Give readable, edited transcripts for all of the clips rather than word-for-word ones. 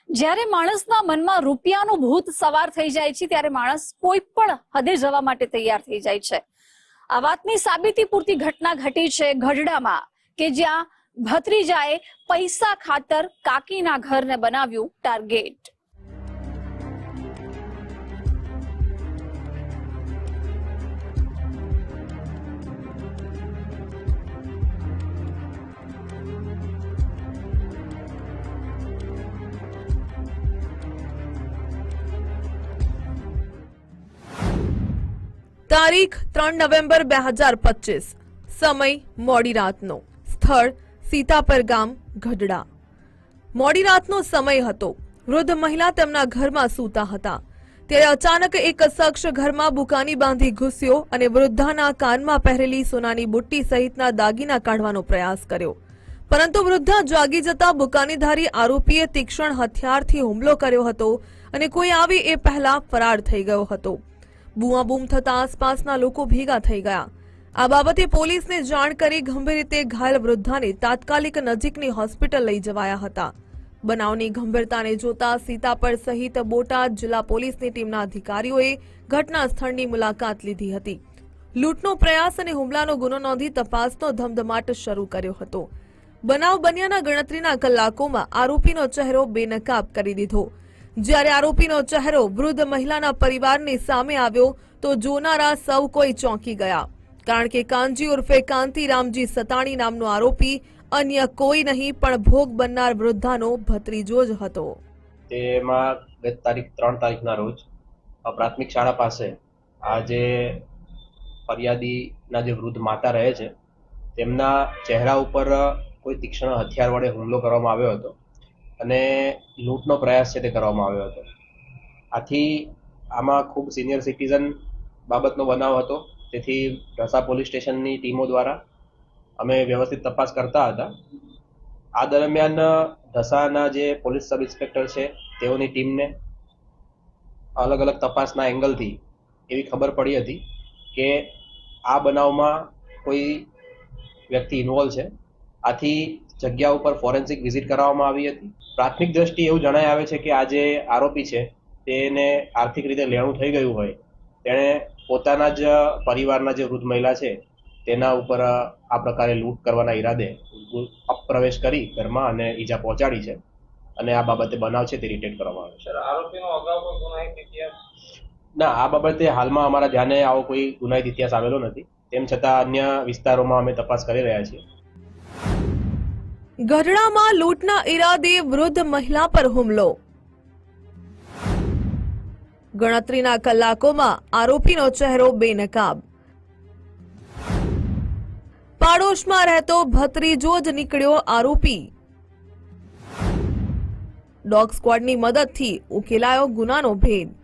જ્યારે માણસના મનમાં રૂપિયાનું ભૂત સવાર થઈ જાય છે ત્યારે માણસ કોઈ પણ હદે જવા માટે તૈયાર થઈ જાય છે। આ વાતની સાબિતી પૂરતી ઘટના ઘટી છે ગઢડામાં, કે જ્યાં ભત્રીજાએ પૈસા ખાતર કાકીના ઘરને બનાવ્યું ટાર્ગેટ। તારીખ 3 નવેમ્બર 2025, સમય મોડી રાતનો, સ્થળ સીતાપર ગામ, ગઢડા। મોડી રાતનો સમય હતો। વૃદ્ધ મહિલા તેમના ઘરમાં સૂતા હતા ત્યારે અચાનક એક શખ્સ ઘરમાં બુકાની બાંધી ઘૂસ્યો અને વૃદ્ધાના કાનમાં પહેરેલી સોનાની બુટ્ટી સહિતના દાગીના કાઢવાનો પ્રયાસ કર્યો, પરંતુ વૃદ્ધા જાગી જતા બુકાનીધારી આરોપીએ તીક્ષ્ણ હથિયારથી હુમલો કર્યો હતો અને કોઈ આવી એ પહેલા ફરાર થઈ ગયો હતો। બૂમાબૂમ થતા આસપાસના લોકો ભેગા થઈ ગયા। આ બાબતે પોલીસને જાણ કરી ગંભીર રીતે ઘાયલ વૃદ્ધાને તાત્કાલિક નજીકની હોસ્પિટલ લઈ જવાયા હતા। બનાવની ગંભીરતાને જોતા સીતાપર સહિત બોટાદ જિલ્લા પોલીસની ટીમના અધિકારીઓએ ઘટના સ્થળની મુલાકાત લીધી હતી। લૂંટનો પ્રયાસ અને હુમલાનો ગુનો નોંધી તપાસનો ધમધમાટ શરૂ કર્યો હતો। બનાવ બન્યાના ગણતરીના કલાકોમાં આરોપીનો ચહેરો બેનકાબ કરી દીધો। જ્યારે આરોપીનો ચહેરો વૃદ્ધ મહિલાના પરિવારની સામે આવ્યો તો જોનારા સૌ કોઈ ચોંકી ગયા, કારણ કે કાનજી ઉર્ફે કાંતિ રામજી સતાણી નામનો આરોપી અન્ય કોઈ નહીં પણ ભોગ બનનાર વૃદ્ધાનો ભત્રીજો જ હતો। તેમાં ગત તારીખ 3 તારીખના રોજ પ્રાથમિક શાળા પાસે આ જે ફરિયાદીના જે વૃદ્ધ માતા રહે છે તેમના ચહેરા ઉપર કોઈ તીક્ષ્ણ હથિયાર વડે હુમલો કરવામાં આવ્યો હતો અને લૂંટનો પ્રયાસ છે તે કરવામાં આવ્યો હતો। આથી આમાં ખૂબ સિનિયર સિટીઝન બાબતનો બનાવ હતો, તેથી ઢસા પોલીસ સ્ટેશનની ટીમો દ્વારા અમે વ્યવસ્થિત તપાસ કરતા હતા। આ દરમિયાન ઢસાના જે પોલીસ સબ ઇન્સ્પેક્ટર છે તેઓની ટીમને અલગ અલગ તપાસના એંગલથી એવી ખબર પડી હતી કે આ બનાવમાં કોઈ વ્યક્તિ ઇન્વોલ્વ છે। આથી જગ્યા ઉપર ફોરેન્સિક વિઝિટ કરવામાં આવી હતી। પ્રાથમિક દ્રષ્ટિએ એવું જણાય આવે છે કે આ જે આરોપી છે તેને આર્થિક રીતે લેણું થઈ ગયું હોય, તેણે પોતાના જ પરિવારના જે વૃદ્ધ મહિલા છે તેના ઉપર આ પ્રકારે લૂંટ કરવાના ઈરાદે અપ્રવેશ કરી ઘરમાં અને ઈજા પહોંચાડી છે અને આ બાબતે બનાવ છે તે રિટેક કરવામાં આવ્યો છે। આરોપીનો અગાઉ કોઈ ગુનાહિત ઇતિહાસ? ના, આ બાબતે હાલમાં અમારા ધ્યાને આવો કોઈ ગુનાહિત ઇતિહાસ આવેલો નથી। તેમ છતાં અન્ય વિસ્તારોમાં અમે તપાસ કરી રહ્યા છીએ। ગઢડામાં લૂંટના ઈરાદે વૃદ્ધ મહિલા પર હુમલો। ગણતરીના કલાકોમાં આરોપીનો ચહેરો બેનકાબ। પાડોશમાં રહેતો ભત્રીજો જ નીકળ્યો આરોપી। ડોગ સ્ક્વોડની મદદથી ઉકેલાયો ગુનાનો ભેદ।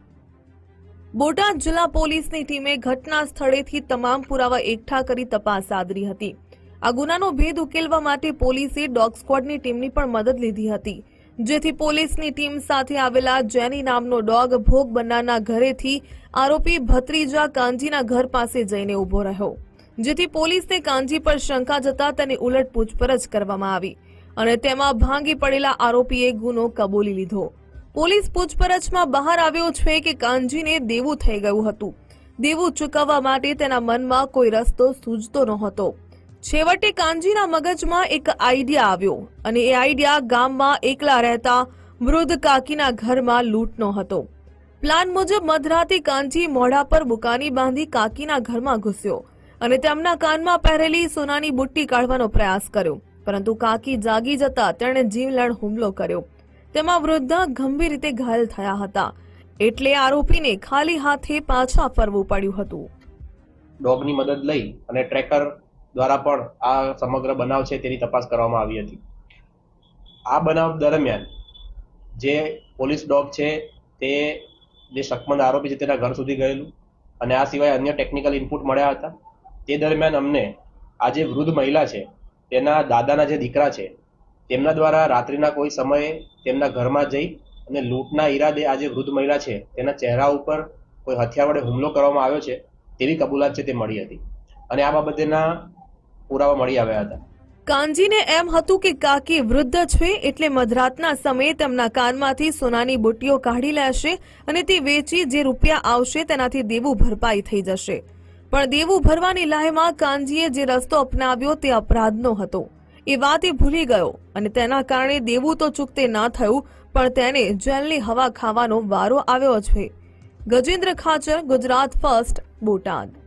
બોટાદ જિલ્લા પોલીસની ટીમે ઘટના સ્થળેથી તમામ પુરાવા એકઠા કરી તપાસ આદરી હતી। આ ગુનાનો ભેદ ઉકેલવા માટે પોલીસે ડોગ સ્ક્વોડની ટીમની પણ મદદ લીધી હતી, જેથી પોલીસની ટીમ સાથે આવેલા જેની નામનો ડોગ ભોગ બનનારના ઘરેથી આરોપી ભત્રીજા કાંજીના ઘર પાસે જઈને ઉભો રહ્યો, જેથી પોલીસને કાંજી પર શંકા જતા તેની ઉલટ પૂછપરછ કરવામાં આવી અને તેમાં ભાંગી પડેલા આરોપીએ ગુનો કબૂલી લીધો। પોલીસ પૂછપરછમાં બહાર આવ્યો છે કે કાંજીને દેવું થઈ ગયું હતું। દેવું ચૂકવવા માટે તેના મનમાં કોઈ રસ્તો સૂઝતો નહોતો। છેવટે કાંજીના મગજમાં એક આઈડિયા આવ્યો અને એ આઈડિયા ગામમાં એકલા રહેતા વૃદ્ધ કાકીના ઘરમાં લૂંટનો હતો। પ્લાન મુજબ મધરાતે કાંજી મોઢા પર બુકાની બાંધી કાકીના ઘરમાં ઘૂસ્યો અને તેમના કાનમાં પહેરેલી સોનાની બુટ્ટી કાઢવાનો પ્રયાસ કર્યો, પરંતુ કાકી જાગી જતા તેણે જીવલેણ હુમલો કર્યો। તેમાં વૃદ્ધા ગંભીર રીતે ઘાયલ થયા હતા, એટલે આરોપીને ખાલી હાથે પાછા ફરવું પડ્યું હતું। ડોગની મદદ લઈ અને ટ્રેકર દ્વારા પણ આ સમગ્ર બનાવ છે તેની તપાસ કરવામાં આવી હતી। આ બનાવ દરમિયાન જે પોલીસ ડોગ છે તે જે શકમંદ આરોપી છે તેના ઘર સુધી ગયેલું અને આ સિવાય અન્ય ટેકનિકલ ઇનપુટ મળ્યા હતા। તે દરમિયાન અમને આ જે વૃદ્ધ મહિલા છે તેના દાદાના જે દીકરા છે તેમના દ્વારા રાત્રિના કોઈ સમયે તેમના ઘરમાં જઈ અને લૂંટના ઈરાદે આ જે વૃદ્ધ મહિલા છે તેના ચહેરા ઉપર કોઈ હથિયાર વડે હુમલો કરવામાં આવ્યો છે તેવી કબૂલાત છે તે મળી હતી અને આ બાબતેના પુરાવા મળી આવ્યા હતા। કાનજીને એમ હતું કે કાકી વૃદ્ધ છે એટલે મધરાતના સમયે તેમના કાનમાંથી સોનાની બુટ્ટીઓ કાઢી લેશે અને તે વેચી જે રૂપિયા આવશે તેનાથી દેવું ભરપાઈ થઈ જશે. પણ દેવું ભરવાની લાહેમાં કાનજીએ જે રસ્તો અપનાવ્યો તે અપરાધનો હતો. એ વાત એ ભૂલી ગયો અને તેના કારણે દેવું તો ચૂકતે ના થયું પણ તેને જેલની હવા ખાવાનો વારો આવ્યો છે. ગજેન્દ્ર ખાચર, ગુજરાત ફર્સ્ટ, બોટાદ.